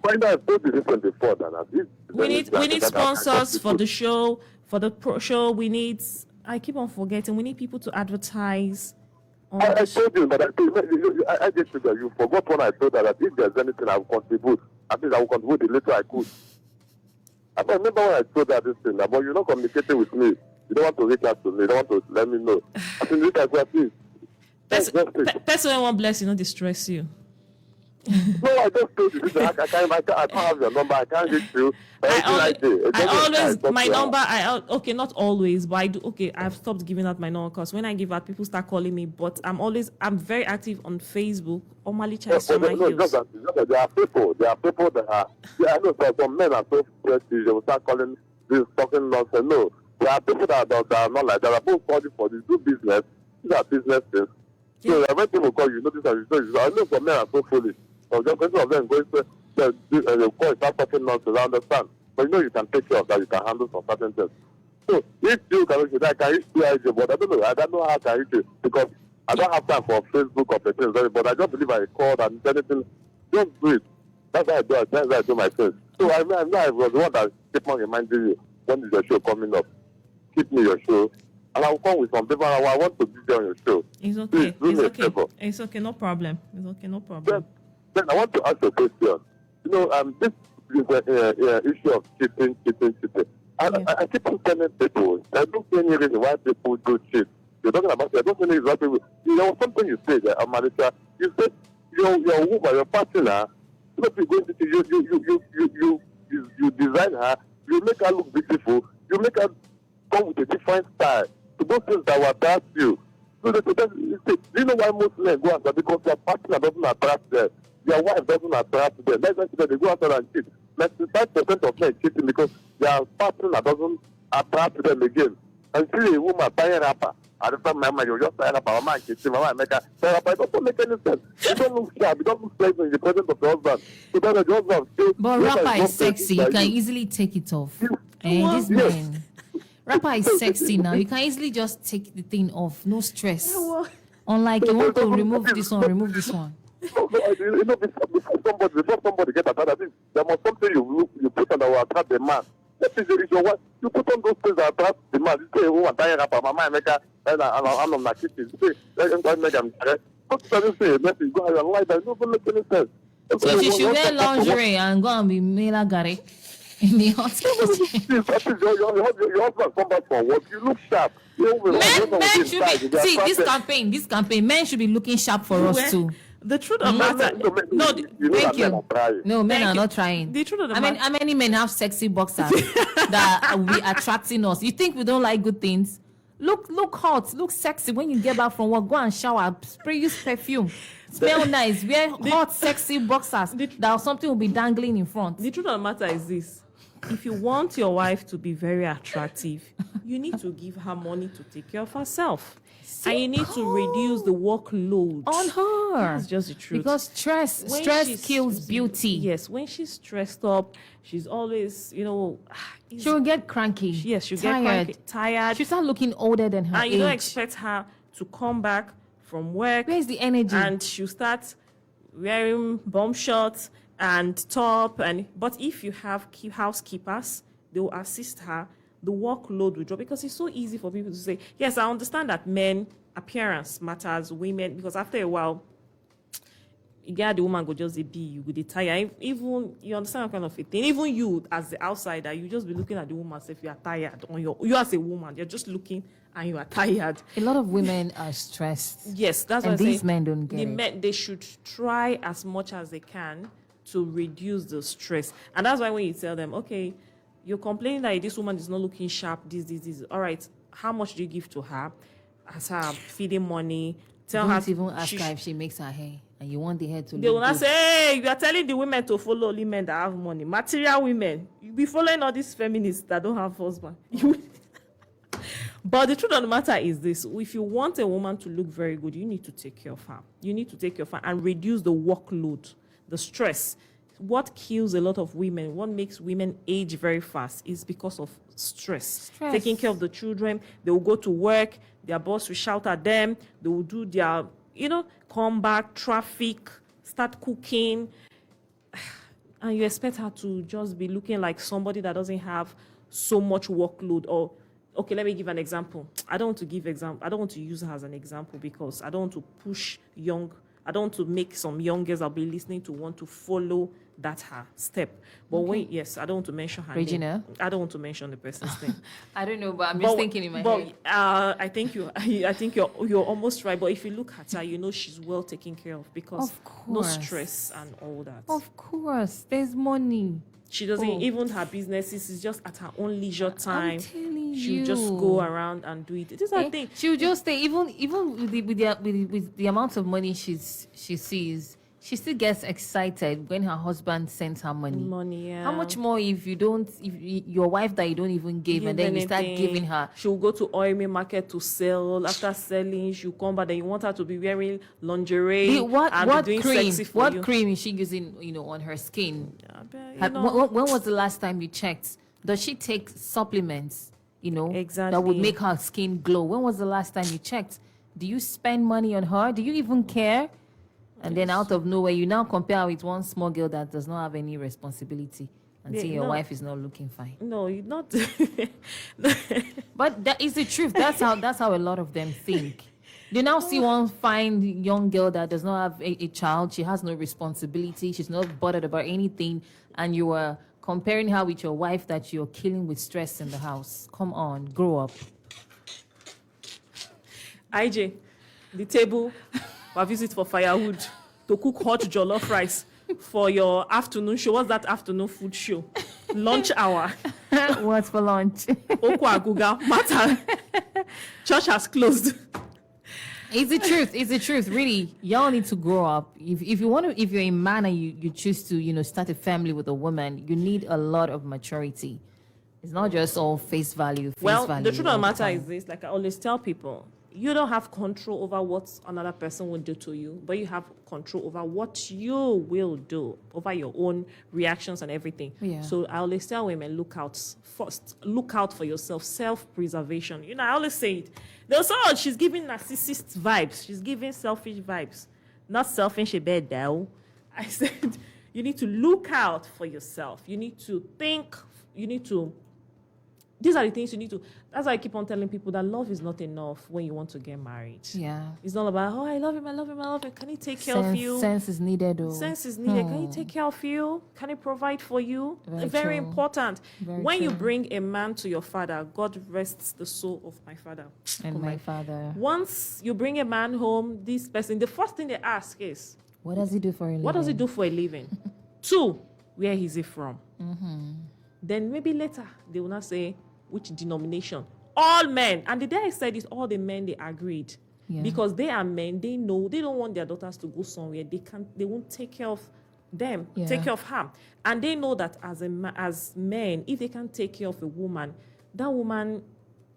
Find out I told you this one before that We need sponsors for the show, for the show. I keep on forgetting. We need people to advertise. I told you, but I just said that you forgot when I told her that if there's anything I will contribute, at least I will contribute the little I could. I remember when I told her this thing, but you're not communicating with me. You don't want to reach out to me. You don't want to let me know. I think this is what please. Person won't bless you, not distress you. No, I just told you this. I can't have your number. I can't reach you. Okay, not always, but I do. Okay, I've stopped giving out my number because when I give out, people start calling me. But I'm very active on Facebook. Omalicha is on my heels. There are people that are. Yeah, I know some men are so prestige. They will start calling this talking nonsense. No, there are people that are not like that. There are people calling for this. Do business. These are business things. So when people call you, notice that I know some men are so foolish. So just some of them going to call it start talking nonsense. I understand. But you can take care of that. You can handle some certain things. So if you can reach it, I can reach you, but I don't know how I can reach it because I don't have time for Facebook or things. But I just believe I called and anything. Just do it. That's how I do it. That's how I do my things. So I was the one that keep on reminding you when is your show coming up. Keep me your show. and I'll come with some paper. I want to be there on your show. It's okay. Please, do It's me a okay. favor. It's okay. No problem. It's okay. No problem. Then I want to ask a question. You know, this is the issue of cheating. I keep on telling people, I don't see any reason why people do cheat. You're talking about, I don't see any reason why you know, something you said, Manisha, you said your woman, your partner, you know, going to you design her, you make her look beautiful, you make her come with a different style. So those things that will attract you. So do you know why most men go outside? Because their partner doesn't attract them. Their wife doesn't attract them. That's why they go outside and cheat. 95% of men cheating because their partner doesn't attract them again. And see a woman tying rapper. At the time, mama, you just tying rapper. Mama, kissing, mama, make her tie rapper. It doesn't make any sense. You don't look sharp. You don't look pleasant in the presence of the husband. So then the husband stays. But rapper is sexy. You can easily take it off. And this man, rapper is sexy now. You can easily just take the thing off. No stress. Unlike you want to remove this one, remove this one. No, you know, before somebody get attracted, there must something you put on that will attract the man. That is your wife. You put on those things that attract the man. You say, oh, I'm tired of my make her, and I'm on my kitchen. You say, I'm going to make them tired. Don't say a message, go ahead and lie that. It doesn't make any sense. So she should wear lingerie and go and be Mela Gare in the hospital. Your husband come back from work. You look sharp. Men should be, see, this campaign, men should be looking sharp for us too. The truth of the matter, no, thank you. No, men are not trying. The truth of the I mean, matter, how many men have sexy boxers that will be attracting us? You think we don't like good things? Look hot, look sexy. When you get back from work, go and shower, spray, use perfume, smell nice, wear hot, sexy boxers that something will be dangling in front. the truth of the matter is this: if you want your wife to be very attractive, you need to give her money to take care of herself. And you need to reduce the workload On her. That's just the truth. Because stress When stress kills beauty. Yes, when she's stressed up, she's always, She'll get cranky. yes, she'll tired. get cranky, tired. She'll start looking older than her And age. you don't expect her to come back from work Where's the energy? and she'll start wearing bomb shorts and top. But if you have housekeepers, they will assist her. The workload will drop because it's so easy for people to say, yes, I understand that men appearance matters, women, because after a while, you get the woman go just be you go tired. Even you understand that kind of a thing. Even you as the outsider, you just be looking at the woman as if you are tired. You as a woman, you're just looking and you are tired. A lot of women are stressed. Yes, that's what And I say. these men don't get the it. men, they should try as much as they can to reduce the stress. And that's why when you tell them, okay, you're complaining that this woman is not looking sharp, this. All right, how much do you give to her as her feeding money? Tell Don't her even ask her if she makes her hair and you want the hair to they will look not good. say, hey, you are telling the women to follow only men that have money. Material women. You be following all these feminists that don't have husband. But the truth of the matter is this: if you want a woman to look very good, you need to take care of her. You need to take care of her and reduce the workload, the stress. What kills a lot of women, what makes women age very fast is because of stress. Taking care of the children, they will go to work, their boss will shout at them, they will do their, come back, traffic, start cooking, and you expect her to just be looking like somebody that doesn't have so much workload. Or, okay, let me give an example. I don't want to use her as an example because I don't want to push I don't want to make some young girls I'll be listening to want to follow that her step. But I don't want to mention her Regina? name. I don't want to mention the person's name. I don't know, but I'm just thinking in my head. I think you're almost right. But if you look at her, she's well taken care of because Of no course. stress and all that. Of course, there's money. She doesn't even her businesses is just at her own leisure time. I'm telling She'll you. just go around and do it. This is the thing. She'll just stay, even with the amount of money she sees, she still gets excited when her husband sends her money. Money, yeah. How much more if your wife that you don't even give and then you start anything. giving her? She'll go to Oime market to sell. After selling, she'll come back. Then you want her to be wearing lingerie What and be doing cream? sexy for What you. cream is she using? On her skin. I bet, When was the last time you checked? Does she take supplements? That would Exactly. make her skin glow. When was the last time you checked? Do you spend money on her? Do you even care? And then out of nowhere, you now compare her with one small girl that does not have any responsibility. and Yeah, say your no. wife is not looking fine. No, you're not. But that is the truth. That's how a lot of them think. They now see one fine young girl that does not have a child. She has no responsibility. She's not bothered about anything. And you are comparing her with your wife that you're killing with stress in the house. Come on, grow up. IJ, the table, we visit for firewood to cook hot jollof rice for your afternoon show. What's that afternoon food show? Lunch hour. What's for lunch? Okwa Aguga. Matter. Church has closed. It's the truth. It's the truth. Really, y'all need to grow up. If you want to, if you're a man and you choose to, start a family with a woman, you need a lot of maturity. It's not just all face value. Well, the truth of the all matter time. is this, like I always tell people, you don't have control over what another person will do to you, but you have control over what you will do, over your own reactions and everything. Yeah. So I always tell women, look out first. Look out for yourself, self-preservation. I always say it. They'll say, oh, she's giving narcissist vibes. She's giving selfish vibes. Not selfish, a bad though. I said, you need to look out for yourself. You need to think, these are the things you need to. That's why I keep on telling people that love is not enough when you want to get married. Yeah. It's not about, oh, I love him, I love him, I love him. Can he take care of you? Sense is needed, though. Sense is needed. Can he take care of you? Can he provide for you? Very true. Important. Very when you true. bring a man to your father, God rests the soul of my father. And Oh, my father. Once you bring a man home, this person, the first thing they ask is, What does he do for a living? what does he do for a living? 2, where is he from? Mm-hmm. Then maybe later they will not say which denomination. All men, and the day I said this, all the men, they agreed. Yeah. Because they are men, they know they don't want their daughters to go somewhere. They won't take care of them, Yeah. take care of her. And they know that as men, if they can't take care of a woman, that woman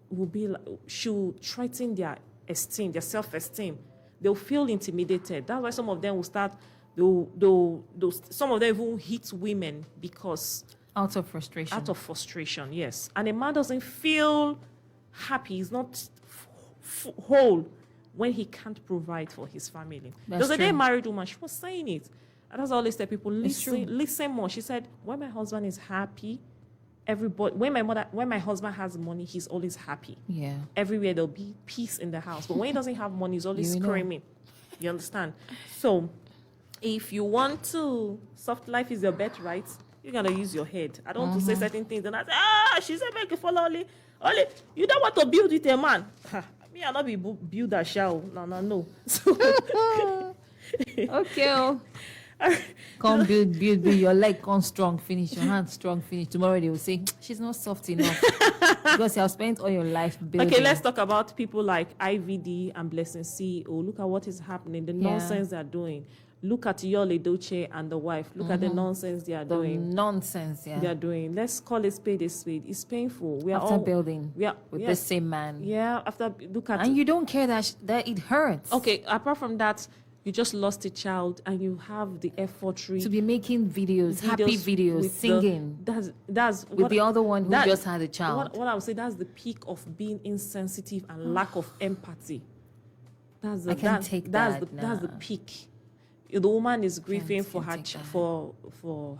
will be like, she'll threaten their esteem, their self-esteem. They'll feel intimidated. That's why some of them will start, some of them even hit women because Out of frustration. out of frustration, yes. And a man doesn't feel happy. He's not whole when he can't provide for his family. That's There's a day true. married woman, she was saying it. And that's always tell people, It's true. listen more. She said, when my husband is happy, when my husband has money, he's always happy. Yeah. Everywhere there'll be peace in the house. But when he doesn't have money, he's always You know. screaming. You understand? So if you want to, soft life is your bet, right? You gotta use your head. I don't want to say certain things and I say, she said make you follow only. You don't want to build with a man. Me, I'll not be builder shall. No. So, Okay. Come build. Your leg come strong, finish. Your hand strong, finish. Tomorrow they will say, she's not soft enough. Because you have spent all your life building. Okay, let's talk about people like IVD and Blessing CEO. Look at what is happening, the nonsense they're doing. Look at Yul Edochie and the wife. Look at the nonsense they are The doing. nonsense, They are doing. Let's call it spade a spade. It's painful. We are After all building We are with yeah, the same man. Yeah. After look at And you don't care that it hurts. okay. Apart from that, you just lost a child and you have the effortry To be making videos, happy videos, with singing. that's with the other one who just had a child. What I would say, that's the peak of being insensitive and lack of empathy. That's the, I can't that- take that's that, the, that's the nah. peak. The woman is grieving for her can't take that. for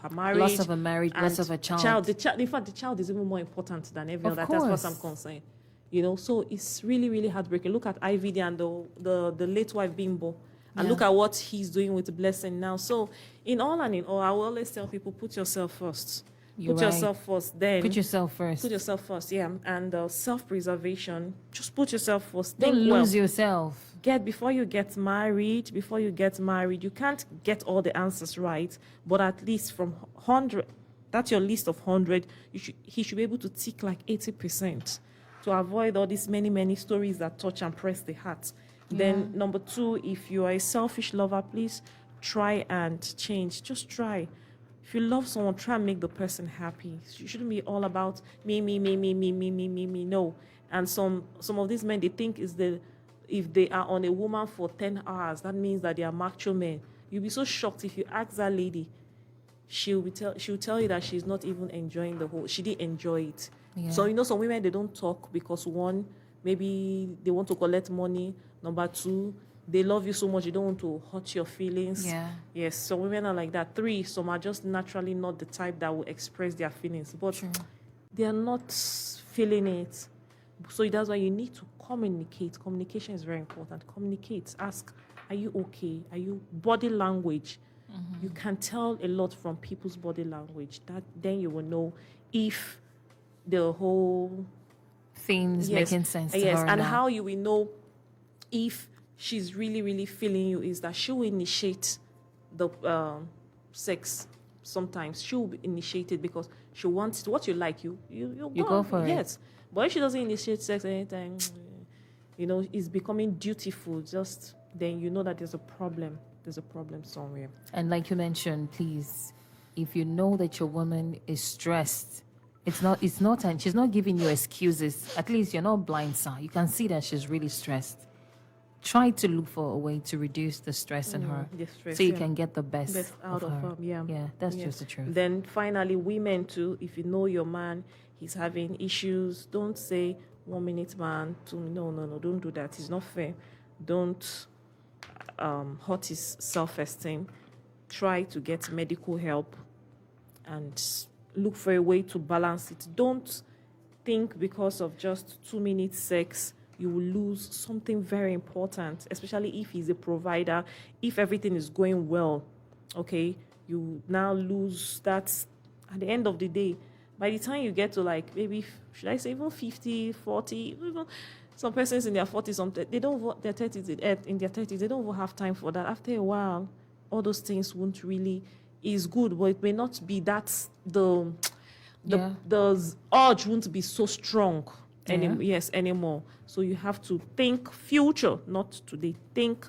her marriage, Loss of a marriage, loss and of a child. In fact, the child is even more important than every Of other. That's what I'm course. concerned. So it's really, really heartbreaking. Look at IVD and the late wife Bimbo, and look at what he's doing with Blessing now. So in all, I will always tell people, put yourself first. You're Put right. yourself first. Then Put yourself first. Put yourself first. Yeah, and self-preservation. Just put yourself first. Don't Think well. lose yourself. Before you get married, you can't get all the answers right, but at least from 100, that's your list of 100, he should be able to tick like 80% to avoid all these many stories that touch and press the heart. Then number 2, if you are a selfish lover, please try and change. Just try. If you love someone, try and make the person happy. You shouldn't be all about me. No. And some of these men, they think if they are on a woman for 10 hours, that means that they are macho men. You'll be so shocked if you ask that lady. She'll tell you that she's not even enjoying she didn't enjoy it. Yeah. So, some women, they don't talk because 1, maybe they want to collect money. Number 2, they love you so much, they don't want to hurt your feelings. Yeah. Yes, so women are like that. 3, some are just naturally not the type that will express their feelings, but True. they are not feeling it. So that's why you need to communicate. Communication is very important. Communicate. Ask, are you okay? Are you body language? You can tell a lot from people's body language. That then you will know if the whole Things making sense to yes, her and now. how you will know if she's really, really feeling you is that she will initiate the sex. Sometimes she will initiate it because she wants it. What you like, you go for it. Yes, but if she doesn't initiate sex anytime, it's becoming dutiful. Just then you know that there's a problem. There's a problem somewhere. And like you mentioned, please, if you know that your woman is stressed, it's not, and she's not giving you excuses. At least you're not blind, sir. You can see that she's really stressed. Try to look for a way to reduce the stress in her, the stress, so you yeah. can get the best, Out of her. Yeah. Yeah, that's Yeah. just the truth. Then finally, women too, if you know your man, he's having issues, don't say 1 minute man, 2 no, don't do that. It's not fair. Don't hurt his self-esteem. Try to get medical help and look for a way to balance it. Don't think because of just 2 minutes sex you will lose something very important, especially if he's a provider. If everything is going well, okay, you now lose that at the end of the day. By the time you get to like maybe, should I say even 50, 40, even some persons in their 40s, they don't, their 30s, in their 30s, they don't even have time for that. After a while, all those things won't really, is good, but it may not be that the urge won't be so strong anymore. So you have to think future, not today. Think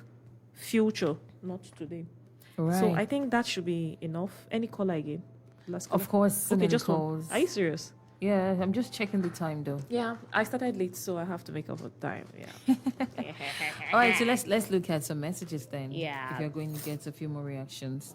future, not today. Right. So I think that should be enough. Any caller again? Last caller? Of course. Okay, just calls. one. Are you serious? Yeah, I'm just checking the time though. Yeah, I started late, so I have to make up for time. Yeah. All right, so let's look at some messages then. Yeah. If you're going to get a few more reactions.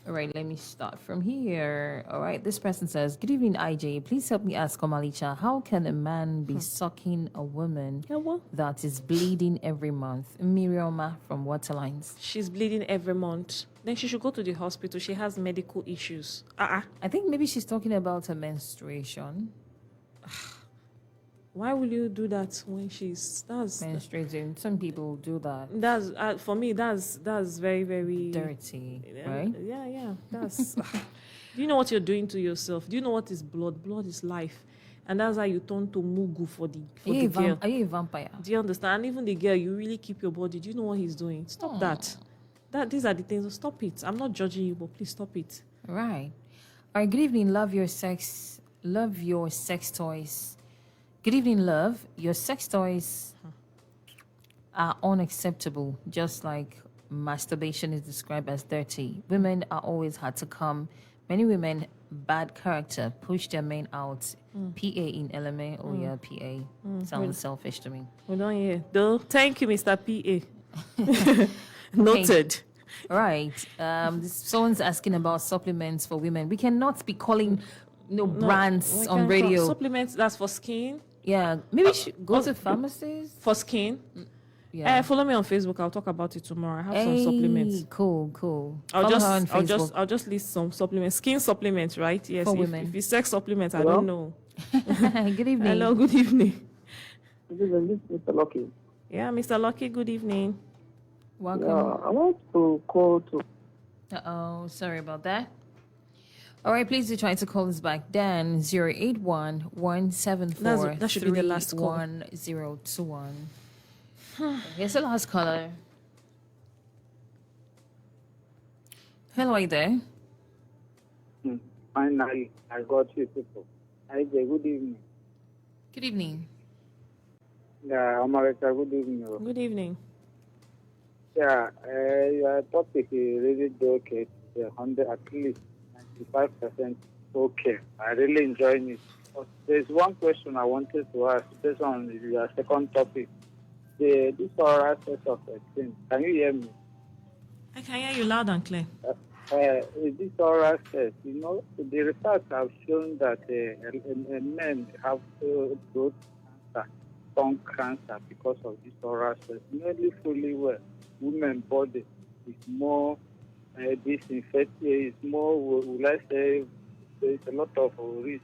All right, let me start from here. All right, this person says, "Good evening, IJ. Please help me ask Omalicha, how can a man be sucking a woman Yeah, well, that is bleeding every month?" Miriama from Waterlines. she's bleeding every month. Then she should go to the hospital. She has medical issues. I think maybe she's talking about her menstruation. Why will you do that when that's Menstruating. Some people do that. for me that's very, very Dirty, right? Yeah. That's do you know what you're doing to yourself? Do you know what is blood? Blood is life. And that's how you turn to mugu for the girl. Are you a vampire? Do you understand? And even the girl, you really keep your body. Do you know what he's doing? Stop that. These are the things. Stop it. I'm not judging you, but please stop it. Right. All right. Good evening. Love your sex toys. Good evening, love. Your sex toys are unacceptable, just like masturbation is described as dirty. Women are always hard to come. Many women, bad character, push their men out. PA in LMA. Oh, yeah, PA. Sounds selfish to me. Hold on here. Though, thank you, Mr. PA. Noted. Right. Someone's asking about supplements for women. We cannot be calling brands on radio. Supplements, that's for skin. Yeah, maybe we should go to pharmacies. For skin. Yeah. Follow me on Facebook. I'll talk about it tomorrow. I have some supplements. Cool. I'll Follow her on Facebook. I'll just list some supplements. Skin supplements, right? Yes. For if, women. If it's sex supplements, I Hello? don't know. Good evening. Hello, good evening. This is Mr. Lucky. Yeah, Mr. Lucky, good evening. Welcome. I want to call to. Uh-oh, sorry about that. All right, please do try to call us back. Dan 081-174. That should be the last call. 1021. Here's the last caller. Hello, are you there? Finally, I got you people. Hi, good evening. Good evening. Yeah, America, good evening. Good evening. Yeah, your topic is really okay. 100, at least 95% okay. I really enjoying it. But there's one question I wanted to ask based on your second topic. This oral sex of a thing. Can you hear me? I can hear you loud and clear. This oral sex, the research have shown that men have throat cancer tongue cancer because of this oral sex. Knowing fully well, women's body is more disinfected, is more, will I say, there is a lot of risk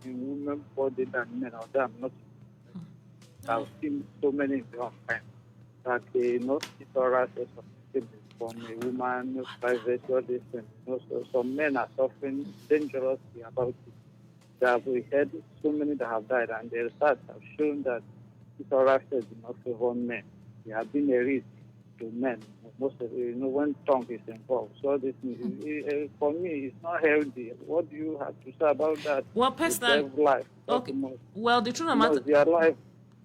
in women's body than men. Although I'm not, I've seen so many in the time that this oral sex from a woman, private, all this thing. So some men are suffering dangerously about it. We heard so many that have died, and the research have shown that this oral sex do not favor men. There have been a risk to men, most of when tongue is involved. So this for me, it's not healthy. What do you have to say about that? Well, personal. Life. Okay. Well, the truth of the matter. Their life.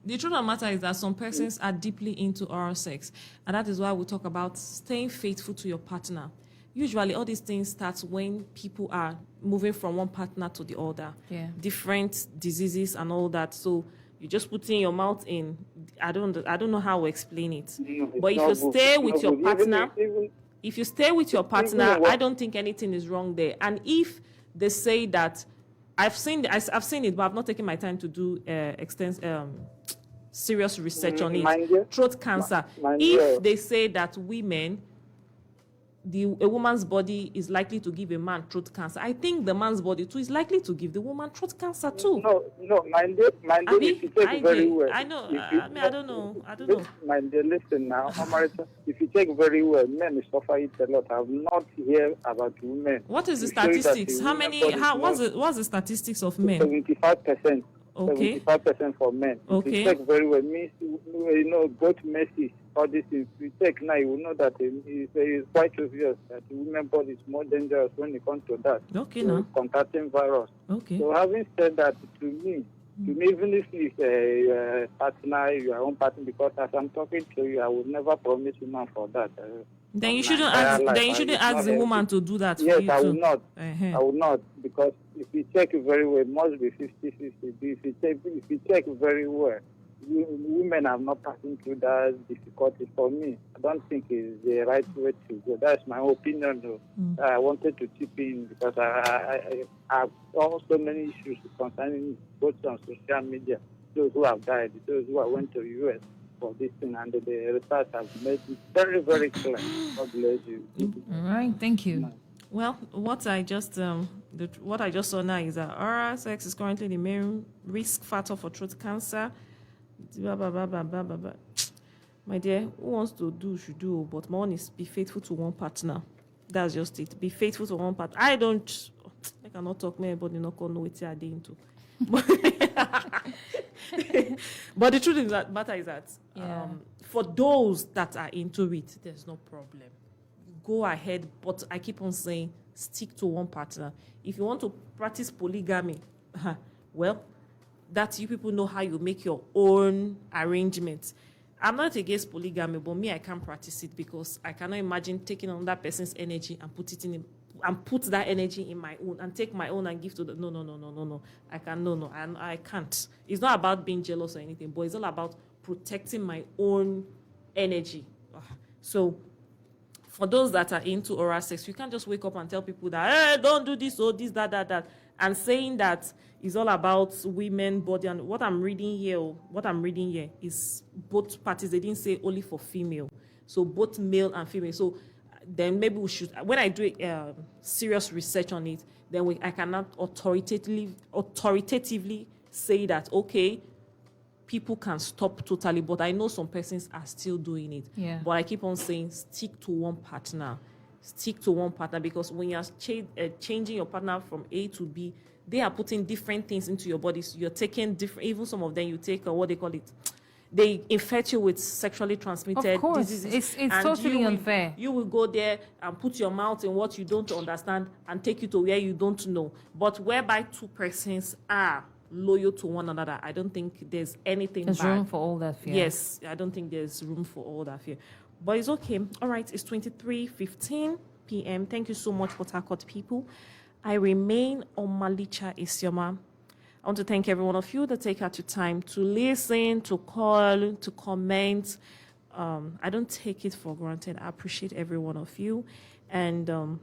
The truth of the matter is that some persons are deeply into oral sex, and that is why we talk about staying faithful to your partner. Usually, all these things start when people are moving from one partner to the other. Yeah. Different diseases and all that. So you just put in your mouth in. I don't know how to explain it. But if you stay with your partner, if you stay with your partner, I don't think anything is wrong there. And if they say that, I've seen it, but I've not taken my time to do serious research on it. Throat cancer. If they say that women, a woman's body is likely to give a man throat cancer, I think the man's body too is likely to give the woman throat cancer too. No, my dear, if you take very well. I know. I don't know. My dear, listen now, Amarita, if you take very well, men suffer it a lot. I've not heard about women. What is the statistics? What's the statistics of men? 75%. Okay. 75% for men. Okay. If you take very well, means both messes. All this, if you take now, you will know that it's quite obvious that the women's body is more dangerous when it comes to that. Okay, now. Contracting virus. Okay. So having said that, to me, even if it's a partner, your own partner, because as I'm talking to you, I would never promise woman for that. Then you shouldn't ask. Then you shouldn't ask the woman to do that for you. Yes, I will not. Uh-huh. I will not, because if you check it very well, it must be 50-50. If you check very well, women are not passing through that difficulty. For me, I don't think it's the right way to go. That's my opinion, though. I wanted to chip in because I have also many issues concerning both on social media. Those who have died, those who went to the US for this thing, and the research has made it very, very clear. God bless you. All right, thank you. Well, what I just saw now is that oral sex is currently the main risk factor for throat cancer. Blah, blah, blah, blah, blah, blah, blah. My dear, who wants to do should do, but my one is be faithful to one partner. That's just it. Be faithful to one partner. I cannot talk me, but you know, know what you are into. But the truth is that matter is that for those that are into it, there's no problem. Go ahead, but I keep on saying stick to one partner. If you want to practice polygamy, well, that you people know how you make your own arrangements. I'm not against polygamy, but me, I can't practice it because I cannot imagine taking on that person's energy and put that energy in my own and take my own and give to the no. I can't. It's not about being jealous or anything, but it's all about protecting my own energy. So for those that are into oral sex, you can't just wake up and tell people that, hey, don't do this or this, that, and saying that is all about women body. And what I'm reading here is both parties. They didn't say only for female, so both male and female. So then maybe we should, when I do serious research on it, then I cannot authoritatively say that okay, people can stop totally, but I know some persons are still doing it. Yeah. But I keep on saying stick to one partner. Stick to one partner, because when you're changing your partner from A to B, they are putting different things into your body. So you're taking different, even some of them you take what they call it. They infect you with sexually transmitted diseases. It's totally unfair. You will go there and put your mouth in what you don't understand and take you to where you don't know. But whereby two persons are loyal to one another, I don't think there's anything There's bad. room for all that fear. Yes, I don't think there's room for all that fear. But it's okay. All right, it's 23:15 p.m. Thank you so much, Port Harcourt people. I remain Omalicha Isioma. I want to thank every one of you that take out your time to listen, to call, to comment. I don't take it for granted. I appreciate every one of you. And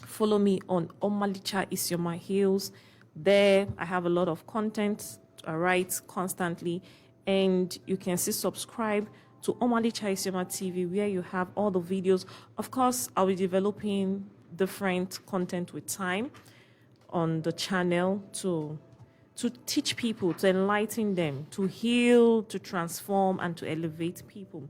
follow me on Omalicha Isioma Hills. There, I have a lot of content I write constantly. and you can still subscribe to Omalicha Isioma TV, where you have all the videos. Of course, I'll be developing different content with time on the channel to teach people, to enlighten them, to heal, to transform, and to elevate people.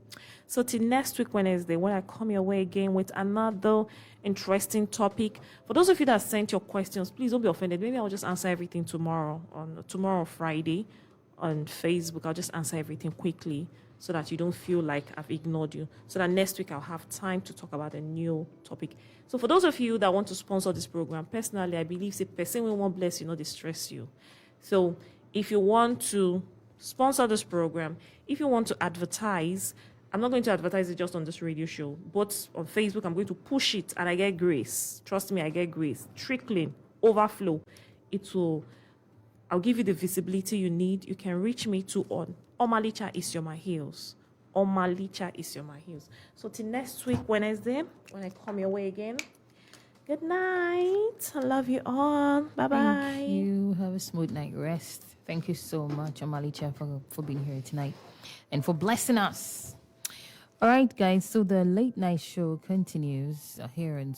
So till next week, Wednesday, when I come your way again with another interesting topic. For those of you that sent your questions, please don't be offended. Maybe I'll just answer everything tomorrow, Friday, on Facebook. I'll just answer everything quickly so that you don't feel like I've ignored you. So that next week I'll have time to talk about a new topic. So for those of you that want to sponsor this program, personally, I believe the person will want bless you, not distress you. So if you want to sponsor this program, if you want to advertise, I'm not going to advertise it just on this radio show, but on Facebook, I'm going to push it and I get grace. Trust me, I get grace. Trickling, overflow. I'll give you the visibility you need. You can reach me on Omalicha Isioma Hills. Omalicha Isioma Hills. So till next week, Wednesday, when I come your way again. Good night. I love you all. Bye-bye. Thank you. Have a smooth night rest. Thank you so much, Omalicha, for being here tonight and for blessing us. All right, guys. So the late night show continues here in